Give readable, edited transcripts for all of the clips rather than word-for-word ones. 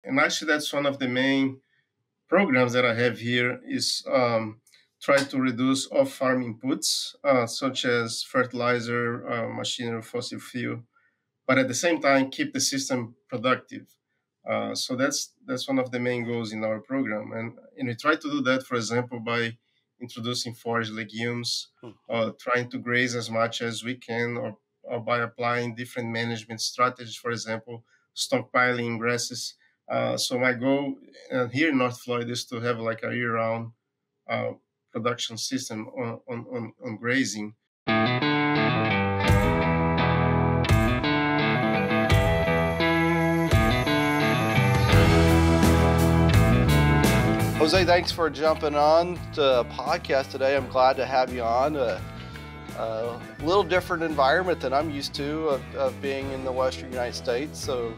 and actually that's one of the main programs that I have here is try to reduce off-farm inputs such as fertilizer, machinery, fossil fuel, but at the same time keep the system productive. So that's one of the main goals in our program, and we try to do that, for example, by introducing forage legumes, trying to graze as much as we can, or by applying different management strategies, for example, stockpiling grasses. So my goal here in North Florida is to have like a year-round uh, production system on grazing. Jose, thanks for jumping on the podcast today. I'm glad to have you on. A little different environment than I'm used to of being in the Western United States. So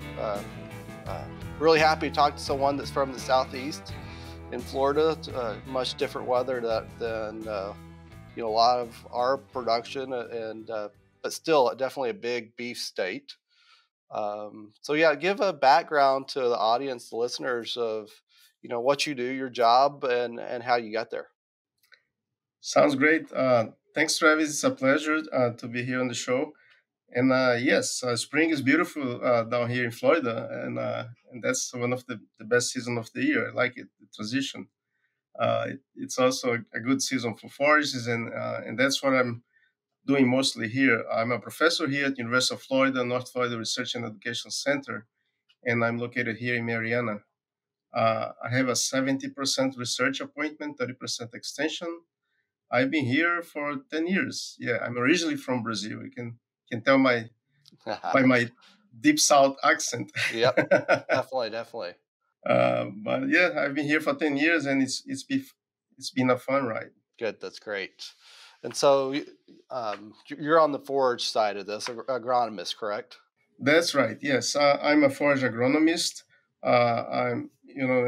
really happy to talk to someone that's from the Southeast in Florida. Much different weather than a lot of our production, but still definitely a big beef state. So yeah, give a background to the audience, the listeners of what you do, your job, and how you got there. Sounds great. Thanks, Travis. It's a pleasure to be here on the show. And yes, spring is beautiful down here in Florida, and that's one of the best season of the year. I like it, the transition. It's also a good season for forages, and that's what I'm doing mostly here. I'm a professor here at University of Florida, North Florida Research and Education Center, and I'm located here in Mariana. I have a 70% research appointment, 30% extension. I've been here for 10 years. Yeah, I'm originally from Brazil. You can tell by my deep South accent. Yep, definitely. But yeah, I've been here for 10 years, and it's been a fun ride. Good, that's great. And so you're on the forage side of this, agronomist, correct? That's right. Yes, I'm a forage agronomist. And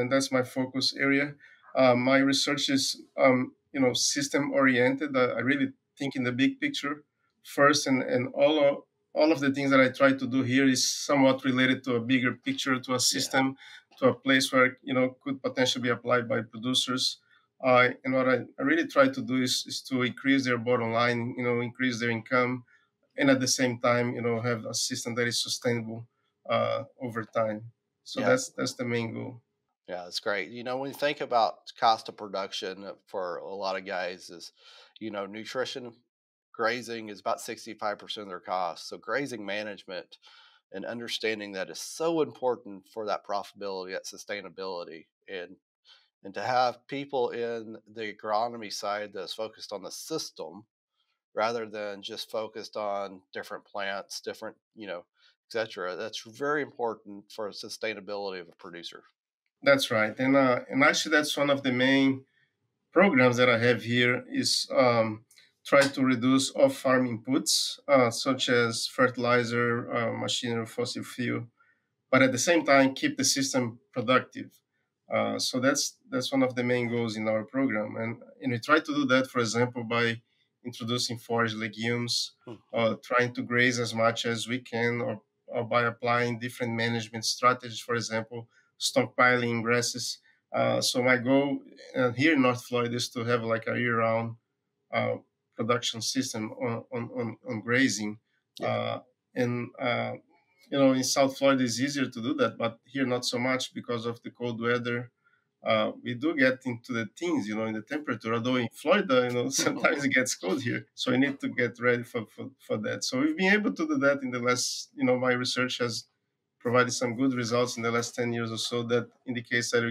that's my focus area. My research is, system oriented. I really think in the big picture first, and all of the things that I try to do here is somewhat related to a bigger picture, to a system, to a place where could potentially be applied by producers. And what I really try to do is to increase their bottom line, increase their income, and at the same time, have a system that is sustainable over time. So that's the main goal. Yeah, that's great. When you think about cost of production for a lot of guys is, nutrition, grazing is about 65% of their cost. So grazing management and understanding that is so important for that profitability, that sustainability, and to have people in the agronomy side that's focused on the system rather than just focused on different plants, different, et cetera. That's very important for sustainability of a producer. That's right, and actually that's one of the main programs that I have here is try to reduce off-farm inputs such as fertilizer, machinery, fossil fuel, but at the same time keep the system productive. So that's one of the main goals in our program, and we try to do that, for example, by introducing forage legumes, trying to graze as much as we can, or by applying different management strategies, for example, stockpiling grasses. So my goal here in North Florida is to have like a year-round uh, production system on grazing. And in South Florida it's easier to do that, but here not so much because of the cold weather. We do get into the teens, in the temperature. Although in Florida, sometimes it gets cold here, so we need to get ready for that. So we've been able to do that in the last. My research has provided some good results in the last 10 years or so that indicates that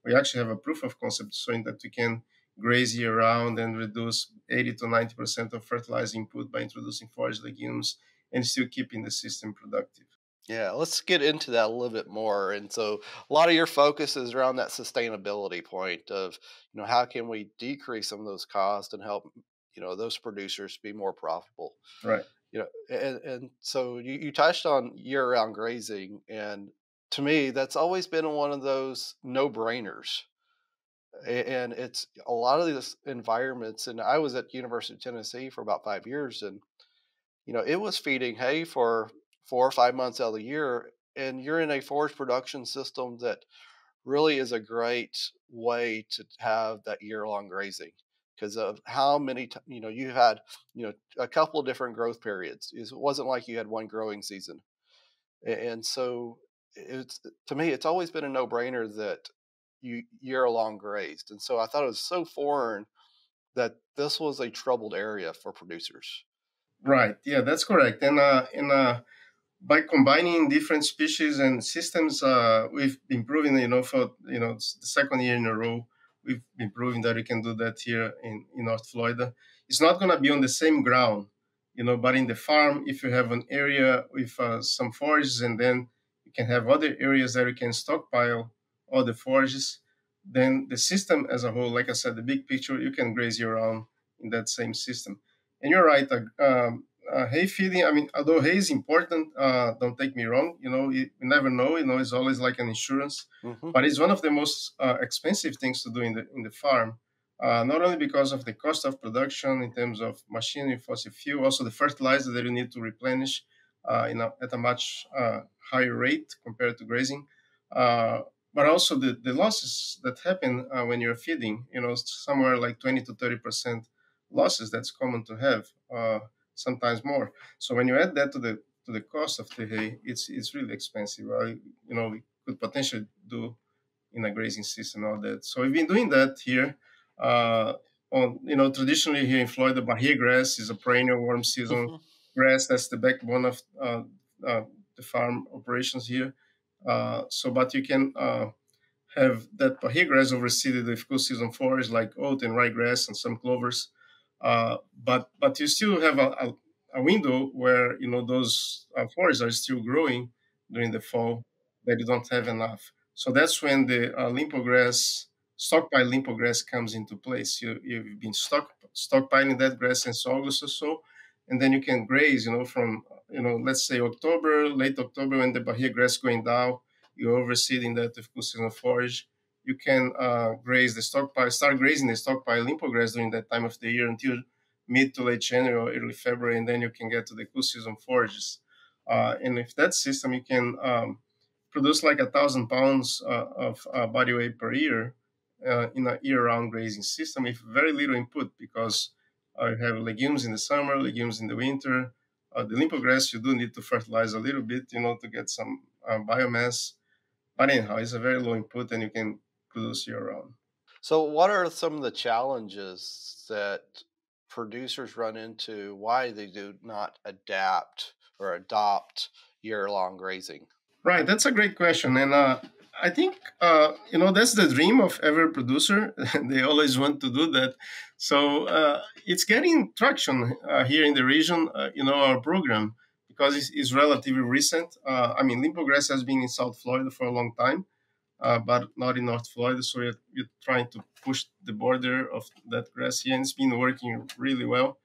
we actually have a proof of concept showing that we can graze year round and reduce 80 to 90% of fertilizer input by introducing forage legumes and still keeping the system productive. Yeah, let's get into that a little bit more. And so a lot of your focus is around that sustainability point of, how can we decrease some of those costs and help, those producers be more profitable. Right. And so you touched on year-round grazing, and to me, that's always been one of those no-brainers. And it's a lot of these environments, and I was at University of Tennessee for about 5 years, and it was feeding hay for 4 or 5 months out of the year, and you're in a forage production system that really is a great way to have that year-long grazing because of how many you had a couple of different growth periods. It wasn't like you had one growing season. And so it's to me, it's always been a no-brainer that you year-long grazed. And so I thought it was so foreign that this was a troubled area for producers. Right. Yeah, that's correct. And by combining different species and systems, we've been proving, for it's the second year in a row, we've been proving that we can do that here in North Florida. It's not going to be on the same ground, but in the farm, if you have an area with some forages, and then you can have other areas that you can stockpile all the forages, then the system as a whole, like I said, the big picture, you can graze year round in that same system. And you're right. Hay feeding. I mean, although hay is important, don't take me wrong. You never know. It's always like an insurance, Hmm. but it's one of the most expensive things to do in the farm. Not only because of the cost of production in terms of machinery, fossil fuel, also the fertilizer that you need to replenish, at a much higher rate compared to grazing. Uh, but also the losses that happen when you're feeding. Somewhere like 20 to 30% losses. That's common to have. Sometimes more. So when you add that to the cost of the hay, it's really expensive. We could potentially do in a grazing system all that. So we've been doing that here. Uh, Traditionally here in Florida, Bahia grass is a perennial warm season grass. That's the backbone of the farm operations here. But you can have that Bahia grass overseeded with cool season forage like oat and ryegrass and some clovers. But you still have a window where those forests are still growing during the fall that you don't have enough. So that's when the limpo grass, stockpile limpo grass comes into place. You've been stockpiling that grass since August or so, and then you can graze, from let's say October, late October, when the Bahia grass going down, you're overseeding that with good season forage. You can start grazing the stockpile limpo grass during that time of the year until mid to late January or early February, and then you can get to the cool season forages. And if that system, you can produce like 1,000 pounds of body weight per year in a year-round grazing system with very little input because you have legumes in the summer, legumes in the winter. The limpo grass, you do need to fertilize a little bit, to get some biomass. But anyhow, it's a very low input and you can produce year round. So, what are some of the challenges that producers run into? Why they do not adapt or adopt year-long grazing? Right, that's a great question. And I think, that's the dream of every producer. They always want to do that. So it's getting traction here in the region, our program, because it's relatively recent. I mean, limpo grass has been in South Florida for a long time, but not in North Florida. So we're trying to push the border of that grass here, and it's been working really well.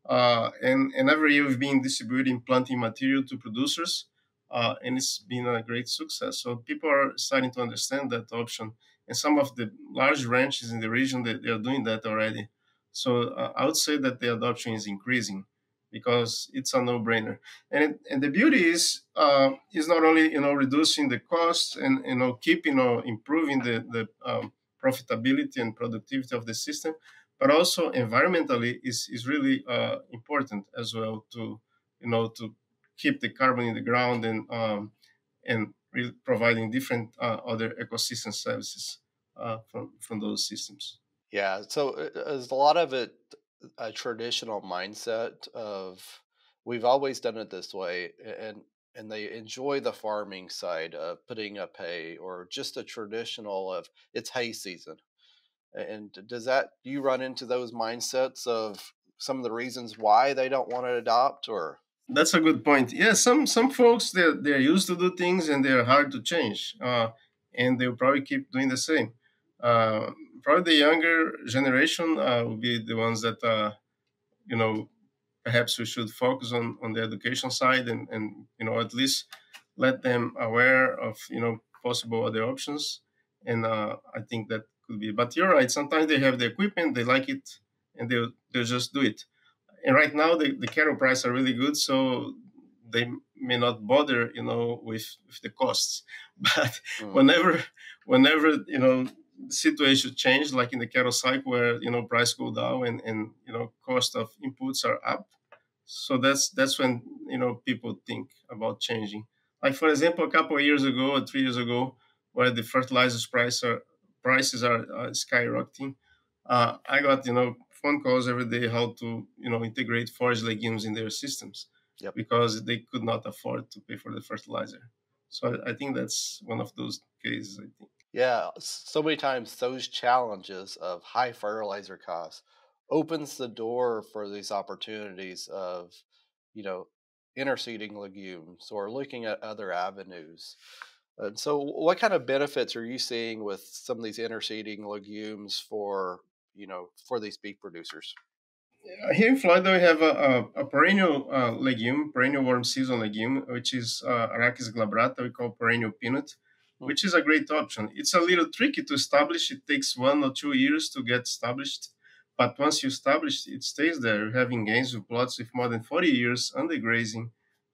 And every year we've been distributing planting material to producers, and it's been a great success. So people are starting to understand that option, and some of the large ranches in the region they are doing that already. So I would say that the adoption is increasing because it's a no-brainer. And the beauty is not only reducing the costs and keep improving the profitability and productivity of the system, but also environmentally is really important as well to to keep the carbon in the ground and really providing different other ecosystem services from those systems. Yeah, so is a lot of it a traditional mindset of we've always done it this way, and they enjoy the farming side of putting up hay or just a traditional of it's hay season. And does that do you run into those mindsets of some of the reasons why they don't want to adopt or That's a good point. Yeah, some folks they're used to do things and they're hard to change, and they'll probably keep doing the same. Uh, Probably the younger generation will be the ones that you know perhaps we should focus on the education side and at least let them aware of possible other options. And I think that could be. But you're right. Sometimes they have the equipment, they like it, and they'll just do it. And right now the cattle prices are really good, so they may not bother, with the costs. But Mm. whenever the situation change, like in the cattle cycle where price go down and cost of inputs are up, so that's when people think about changing. Like for example, a couple of years ago or 3 years ago, where the fertilizers prices are skyrocketing. I got phone calls every day how to integrate forage legumes in their systems Yep. because they could not afford to pay for the fertilizer. So I think that's one of those cases. I think. Yeah, so many times those challenges of high fertilizer costs opens the door for these opportunities of, you know, interseeding legumes or looking at other avenues. And so, what kind of benefits are you seeing with some of these interseeding legumes for, for these beef producers? Here in Florida, we have a perennial legume, perennial warm season legume, which is Arachis glabrata, we call perennial peanut, Hmm. which is a great option. It's a little tricky to establish. It takes 1 or 2 years to get established. But once you establish, it stays there. You're having gains with plots with more than 40 years under grazing.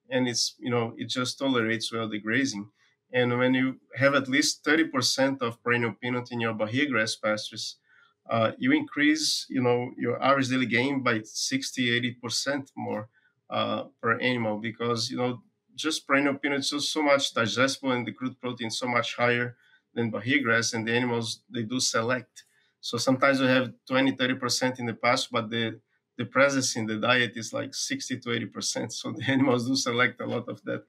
And it just tolerates well the grazing. And when you have at least 30% of perennial peanut in your Bahia grass pastures, you increase, your average daily gain by 60, 80% more per animal because, just perennial peanut is so much digestible and the crude protein is so much higher than Bahia grass, and the animals, they do select. So sometimes we have 20, 30% in the pasture, but the presence in the diet is like 60 to 80%. So the animals do select a lot of that.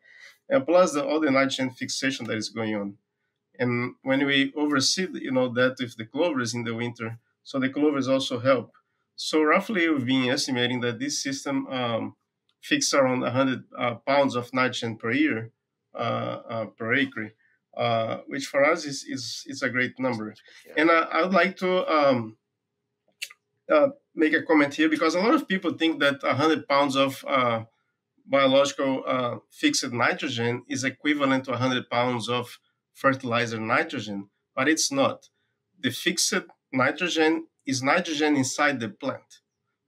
And plus all the nitrogen fixation that is going on. And when we overseed, that with the clovers in the winter, so the clovers also help. So roughly, we've been estimating that this system fixes around 100 pounds of nitrogen per year per acre, which for us is a great number. Yeah. And I would like to make a comment here because a lot of people think that 100 pounds of biological fixed nitrogen is equivalent to 100 pounds of fertilizer nitrogen, but it's not. The fixed nitrogen is nitrogen inside the plant.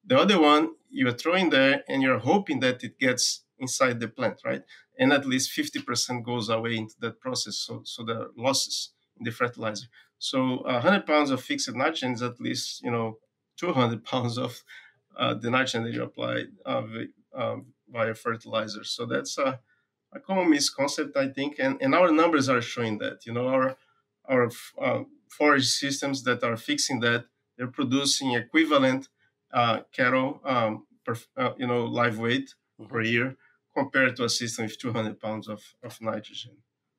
The other one you're throwing there and you're hoping that it gets inside the plant, right? And at least 50% goes away into that process. So there are losses in the fertilizer. So 100 pounds of fixed nitrogen is at least, 200 pounds of the nitrogen that you apply via fertilizer. So that's a common misconcept, I think, and our numbers are showing that. Our forage systems that are fixing that, they're producing equivalent cattle per live weight Hmm. per year compared to a system with 200 pounds of nitrogen.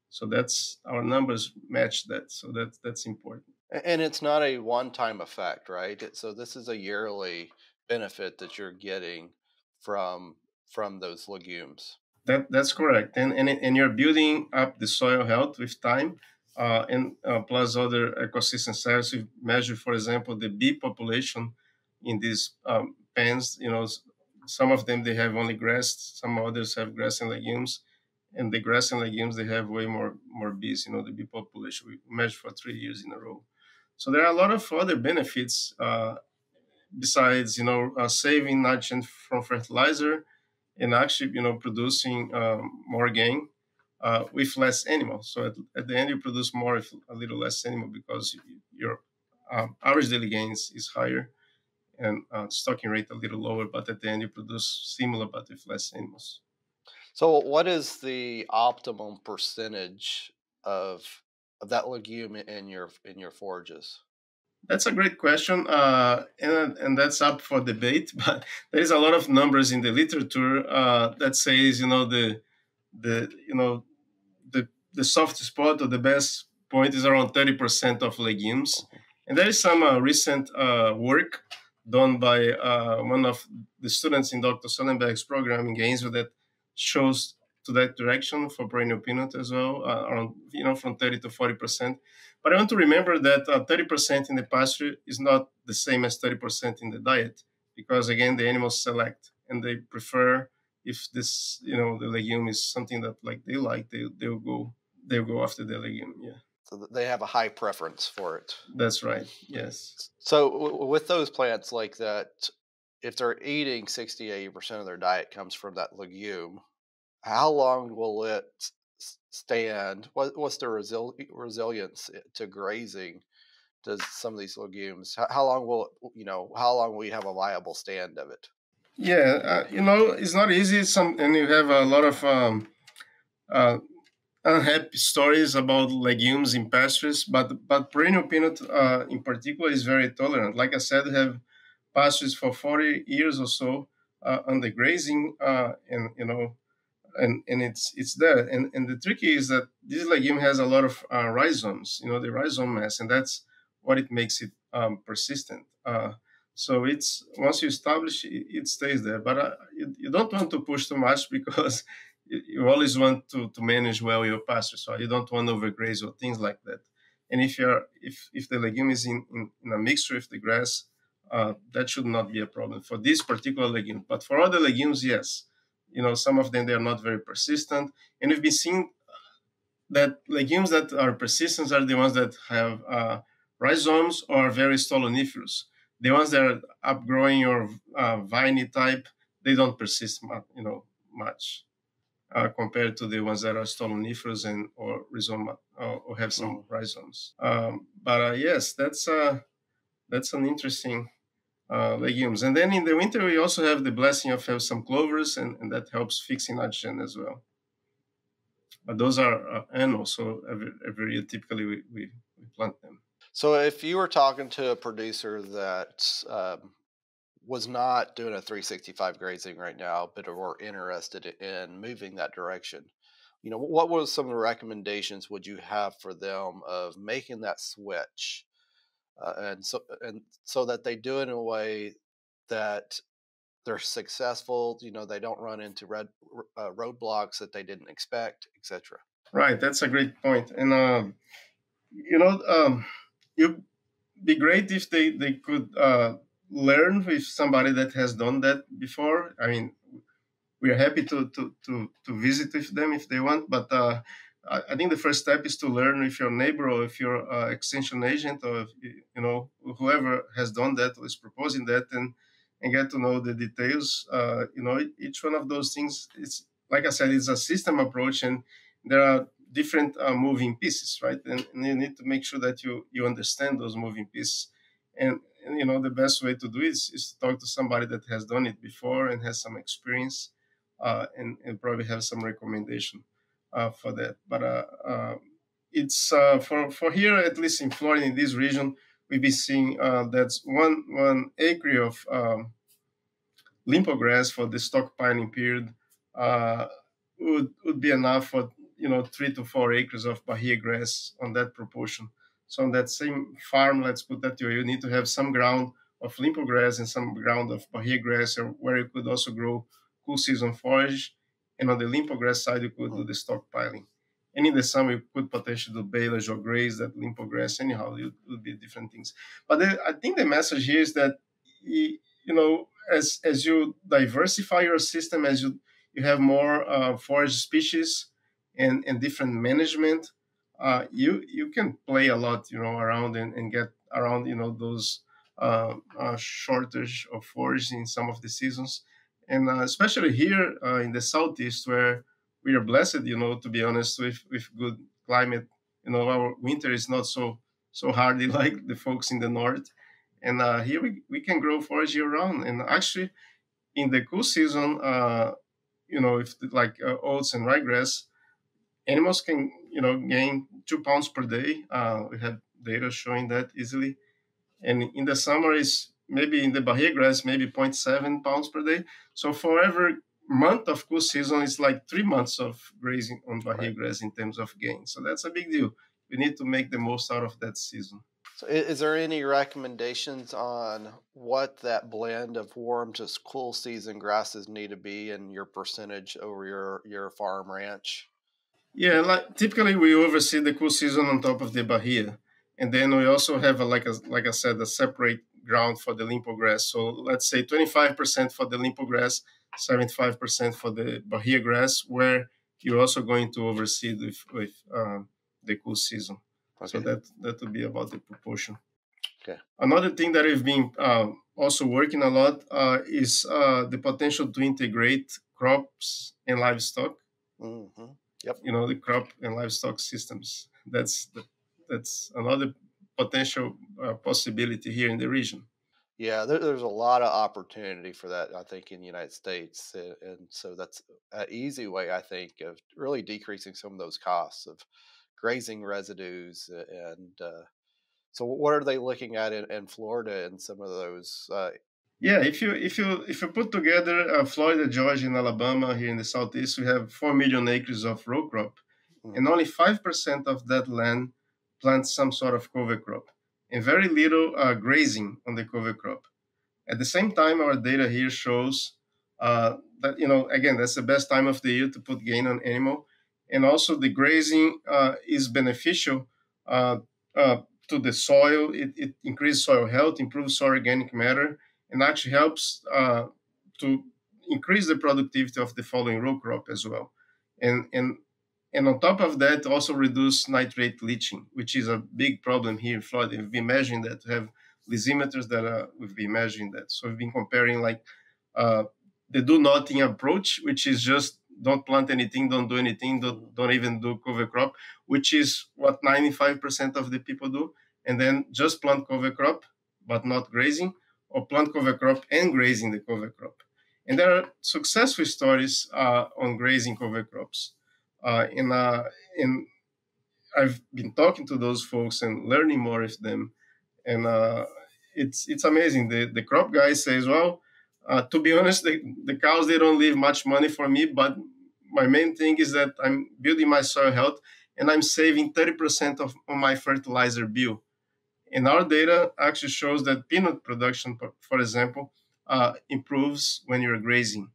So that's our numbers match that. So that's important. And it's not a one-time effect, right? So this is a yearly benefit that you're getting from those legumes. That's correct, and you're building up the soil health with time, and plus other ecosystem services. We measure, for example, the bee population in these pens. Some of them they have only grass, some others have grass and legumes, and the grass and legumes they have way more bees. The bee population we measure for 3 years in a row. So there are a lot of other benefits besides saving nitrogen from fertilizer and actually producing more gain with less animals. So at the end you produce more with a little less animal because your average daily gains is higher and stocking rate a little lower, but at the end you produce similar but with less animals. So what is the optimum percentage of that legume in your forages? That's a great question, and that's up for debate. But there is a lot of numbers in the literature that says the the soft spot or the best point is around 30% of legumes. Mhm. And there is some recent work done by one of the students in Dr. Sullenberg's program in Gainesville that shows to that direction for perennial peanut as well, around from 30 to 40%. But I want to remember that 30% in the pasture is not the same as 30% in the diet, because again the animals select and they prefer, if this the legume is something that like they'll go after the legume. Yeah, So they have a high preference for it. that's right. Yes. So with those plants like that, if they're eating 60 80% of their diet comes from that legume, how long will it stand? What's the resilience to grazing? Does some of these legumes? How long will How long will we have a viable stand of it? Yeah, it's not easy. And you have a lot of uh, unhappy stories about legumes in pastures, but perennial peanut in particular is very tolerant. Like I said, we have pastures for 40 years or so under grazing, and and it's there. And the tricky is that this legume has a lot of rhizomes, the rhizome mass, and that's what it makes it persistent. So it's once you establish it, it stays there. But you don't want to push too much because you always want to manage well your pasture. So you don't want to overgraze or things like that. And if the legume is in a mixture with the grass, that should not be a problem for this particular legume. But for other legumes, yes, some of them they are not very persistent, and we've been seeing that legumes that are persistent are the ones that have rhizomes or very stoloniferous. The ones that are upgrowing or viney type, they don't persist much compared to the ones that are stoloniferous and or rhizome or have some Mhm. rhizomes. But yes, that's an interesting legumes. And then in the winter, we also have the blessing of have some clovers, and that helps fixing nitrogen as well. But those are annual, so every year typically we plant them. So if you were talking to a producer that was not doing a 365 grazing right now, but were interested in moving that direction, what was some of the recommendations would you have for them of making that switch, and so that they do it in a way that they're successful. They don't run into roadblocks that they didn't expect, etc. Right, that's a great point. And it'd be great if they could learn with somebody that has done that before. I mean, we are happy to visit with them if they want. But I think the first step is to learn with your neighbor or if your extension agent or if, whoever has done that or is proposing that, and get to know the details. Each one of those things, it's like I said, it's a system approach, and there are different moving pieces, right? And you need to make sure that you understand those moving pieces. And the best way to do it is to talk to somebody that has done it before and has some experience, and probably have some recommendation for that. But it's for here, at least in Florida, in this region, we've been seeing that's one acre of limpo grass for the stockpiling period uh, would be enough for 3 to 4 acres of bahia grass on that proportion. So on that same farm, let's put that way, you need to have some ground of limpo grass and some ground of bahia grass, or where you could also grow cool season forage. And on the limpo grass side, you could do the stockpiling. And in the summer, you could potentially do baleage or graze that limpo grass. Anyhow, it would be different things. But I think the message here is that as you diversify your system, as you have more forage species and different management, you can play a lot, around and get around, those shortage of forage in some of the seasons, and especially here in the southeast, where we are blessed, to be honest, with good climate. Our winter is not so hardy like the folks in the north, and here we can grow forage year round. And actually, in the cool season, if like oats and ryegrass, animals can gain 2 pounds per day. We have data showing that easily. And in the summer is maybe in the bahia grass maybe zero point 0.7 pounds per day. So for every month of cool season, it's like 3 months of grazing on bahia Right. grass in terms of gain. So that's a big deal. We need to make the most out of that season. So is there any recommendations on what that blend of warm to cool season grasses need to be in your percentage over your farm ranch? Yeah, like typically we oversee the cool season on top of the bahia, and then we also have like I said, a separate ground for the limpo grass. So let's say 25% for the limpo grass, 75% for the bahia grass, where you're also going to oversee with the cool season. So Okay. that would be about the proportion. Okay. Another thing that we've been also working a lot is the potential to integrate crops and livestock. Hmm. Yep. The crop and livestock systems. That's another potential possibility here in the region. Yeah, there's a lot of opportunity for that, I think, in the United States, and so that's an easy way, I think, of really decreasing some of those costs of grazing residues. And so, what are they looking at in Florida and some of those? Yeah, if you put together Florida, Georgia, and Alabama here in the southeast, we have 4 million acres of row crop, and Mhm. only 5% of that land plants some sort of cover crop, and very little grazing on the cover crop. At the same time, our data here shows that again that's the best time of the year to put gain on animal, and also the grazing is beneficial uh, uh, to the soil. It increases soil health, improves soil organic matter, and actually helps to increase the productivity of the following row crop as well. And on top of that, also reduce nitrate leaching, which is a big problem here in Florida. We've been measuring that. We have lysimeters that we've been measuring that. So we've been comparing like uh, the do nothing approach, which is just don't plant anything, don't do anything, Mhm. don't even do cover crop, which is what 95% of the people do, and then just plant cover crop but not grazing, or plant cover crop and grazing the cover crop. And there are successful stories on grazing cover crops. In I've been talking to those folks and learning more of them, and it's amazing. The crop guy says, "Well, to be honest, the cows they don't leave much money for me, but my main thing is that I'm building my soil health, and I'm saving 30% of on my fertilizer bill." And our data actually shows that peanut production, for example, improves when you're grazing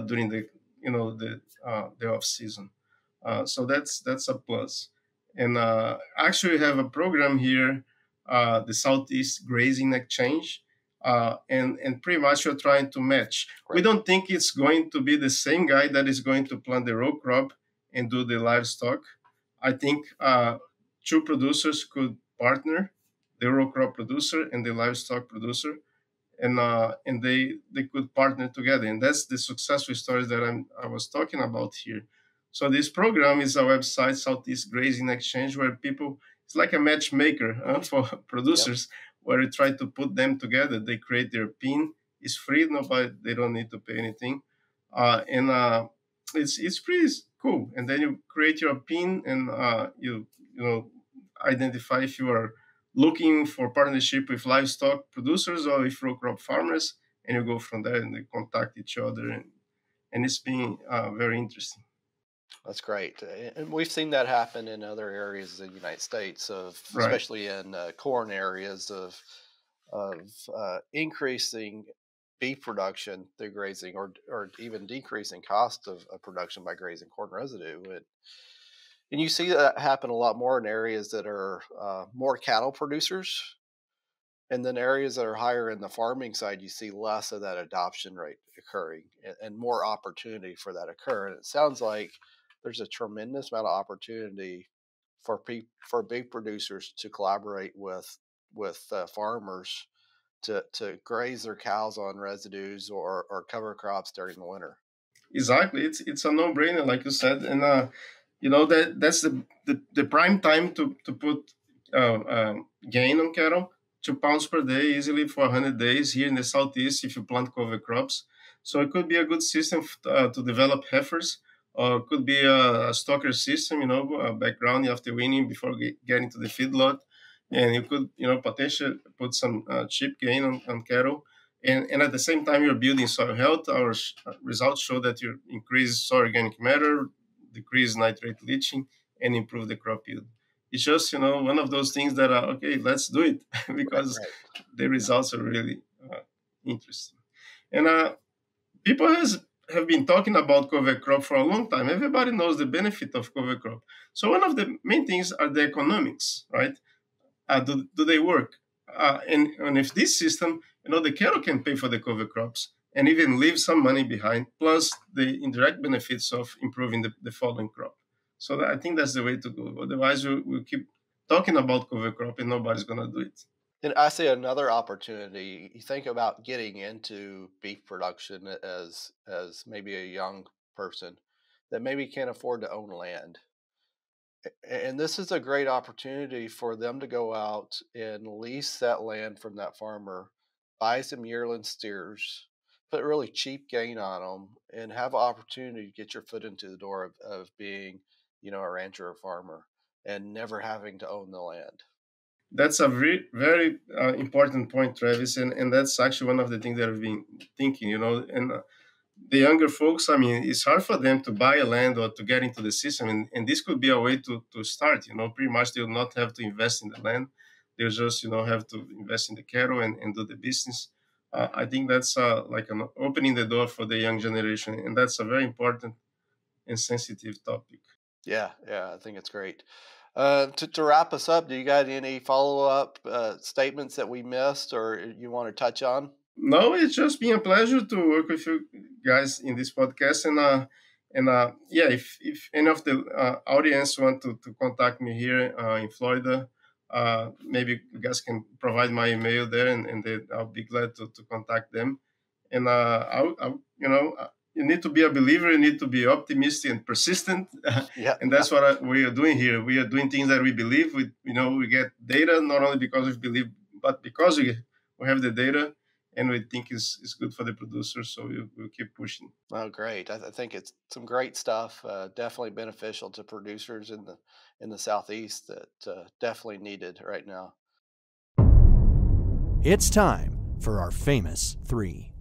during the off season. So that's a plus. And actually, we have a program here, the Southeast Grazing Exchange, and pretty much we're trying to match. We Right. don't think it's going to be the same guy that is going to plant the row crop and do the livestock. I think two producers could partner, the row crop producer and the livestock producer, and they could partner together, and that's the successful stories that I was talking about here. So this program is a website, Southeast Grazing Exchange, where people, it's like a matchmaker for Yep. producers, where you try to put them together. They create their pin. It's free. Nobody, they don't need to pay anything, and it's pretty cool. And then you create your pin, and you identify if you are looking for partnership with livestock producers or with row crop farmers, and you go from there and they contact each other, and it's been very interesting. That's great, and we've seen that happen in other areas of the United States, of Right. especially in corn areas of increasing beef production through grazing, or even decreasing cost of production by grazing corn residue. And you see that happen a lot more in areas that are more cattle producers, and then areas that are higher in the farming side, you see less of that adoption rate occurring, and more opportunity for that occur. And it sounds like there's a tremendous amount of opportunity for for big producers to collaborate with farmers to graze their cows on residues, or cover crops during the winter. Exactly. It's a no-brainer, like you said, and that's the prime time to put gain on cattle. 2 pounds per day easily for 100 days here in the southeast if you plant cover crops. So it could be a good system to develop heifers, or it could be a stocker system, a background after weaning before getting to the feedlot, and you could potentially put some cheap gain on cattle, and at the same time you're building soil health. Our results show that you increase soil organic matter, decrease nitrate leaching, and improve the crop yield. It's just one of those things that are okay, let's do it Right, because right. the results are really interesting. And people have been talking about cover crop for a long time. Everybody knows the benefit of cover crop. So one of the main things are the economics, right? Do they work? And if this system, the cattle can pay for the cover crops and even leave some money behind, plus the indirect benefits of improving the following crop. So I think that's the way to go. Otherwise, we'll keep talking about cover crop and nobody's going to do it. And I see another opportunity. You think about getting into beef production as maybe a young person. that maybe can't afford to own land. And this is a great opportunity for them to go out and lease that land from that farmer, buy some yearling steers, put really cheap gain on them, and have an opportunity to get your foot into the door of being, a rancher or farmer and never having to own the land. That's a very, very important point, Travis, and that's actually one of the things that I've been thinking. And the younger folks, I mean, it's hard for them to buy a land or to get into the system, and this could be a way to start. Pretty much they'll not have to invest in the land; they'll just have to invest in the cattle and do the business. I think that's like an opening the door for the young generation, and that's a very important and sensitive topic. Yeah, I think it's great. To wrap us up, do you got any follow up statements that we missed or you want to touch on? No, it's just been a pleasure to work with you guys in this podcast, and yeah, if any of the audience want to contact me here in Florida, maybe you guys can provide my email there, and then I'll be glad to contact them. And you need to be a believer, you need to be optimistic and persistent, Yeah. and that's what we are doing here. We are doing things that we believe. We get data not only because we believe, but because we have the data and we think is good for the producers. So we'll keep pushing. Oh, great! I think it's some great stuff. Definitely beneficial to producers in the southeast that definitely needed right now. It's time for our famous three.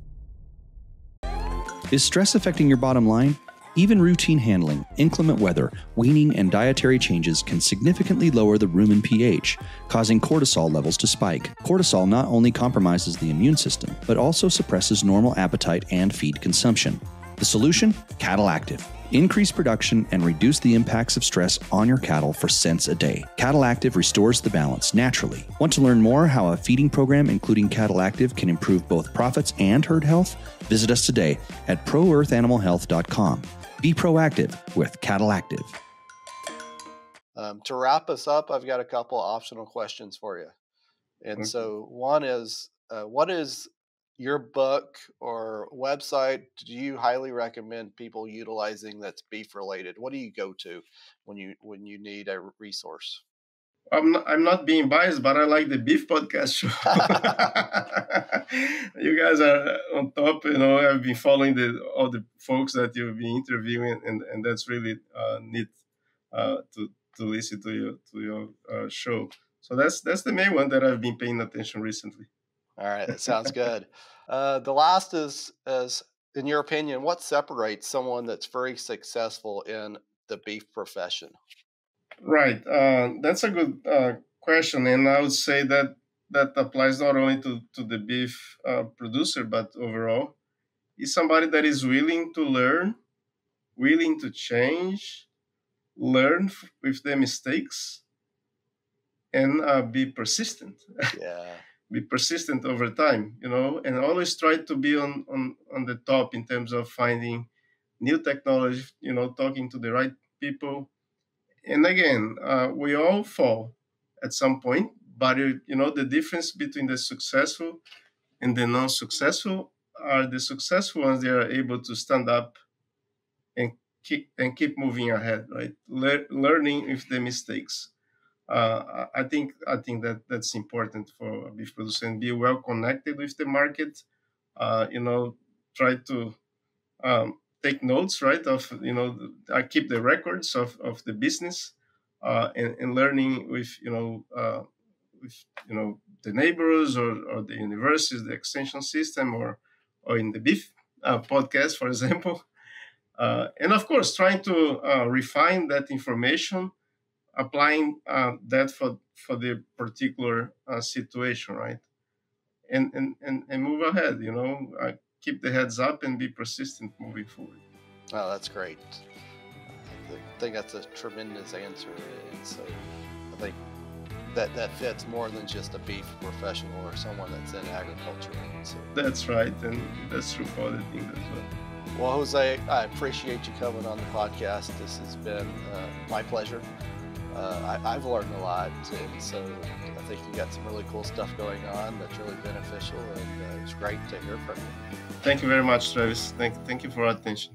Is stress affecting your bottom line? Even routine handling, inclement weather, weaning, and dietary changes can significantly lower the rumen pH, causing cortisol levels to spike. Cortisol not only compromises the immune system, but also suppresses normal appetite and feed consumption. The solution? Cattle Active. Increase production and reduce the impacts of stress on your cattle for cents a day. Cattle Active restores the balance naturally. Want to learn more how a feeding program including Cattle Active can improve both profits and herd health? Visit us today at proearthanimalhealth.com. Be proactive with Cattle Active. To wrap us up, I've got a couple optional questions for you. And so one is, what is your book or website do you highly recommend people utilizing that's beef related? What do you go to when you need a resource? I'm not being biased, but I like the beef podcast show. You guys are on top. I've been following all the folks that you've been interviewing, and that's really neat to listen to your show. So that's the main one that I've been paying attention recently. All right, that sounds good. The last is, in your opinion, what separates someone that's very successful in the beef profession? Right. That's a good question. And I would say that applies not only to the beef producer, but overall. Is somebody that is willing to learn, willing to change, learn with their mistakes, and be persistent. Yeah. Be persistent over time, and always try to be on the top in terms of finding new technology, talking to the right people. And again, we all fall at some point, but the difference between the successful and the non-successful are the successful ones. They are able to stand up and keep moving ahead, right? Learning with the mistakes. I think that's important for a beef producer, and be well connected with the market. Try to take notes, right? I keep the records of the business, and learning with the neighbors or the universities, the extension system, or in the beef podcast, for example. And of course, trying to refine that information, applying that for the particular situation, right? And move ahead, keep the heads up and be persistent moving forward. Oh, that's great. I think that's a tremendous answer. And so I think that fits more than just a beef professional or someone that's in agriculture. So. That's right, and that's true for other things as well. Well, Jose, I appreciate you coming on the podcast. This has been my pleasure. I've learned a lot, and so I think you got some really cool stuff going on that's really beneficial, and it's great to hear from you. Thank you very much, Travis. Thank you for your attention.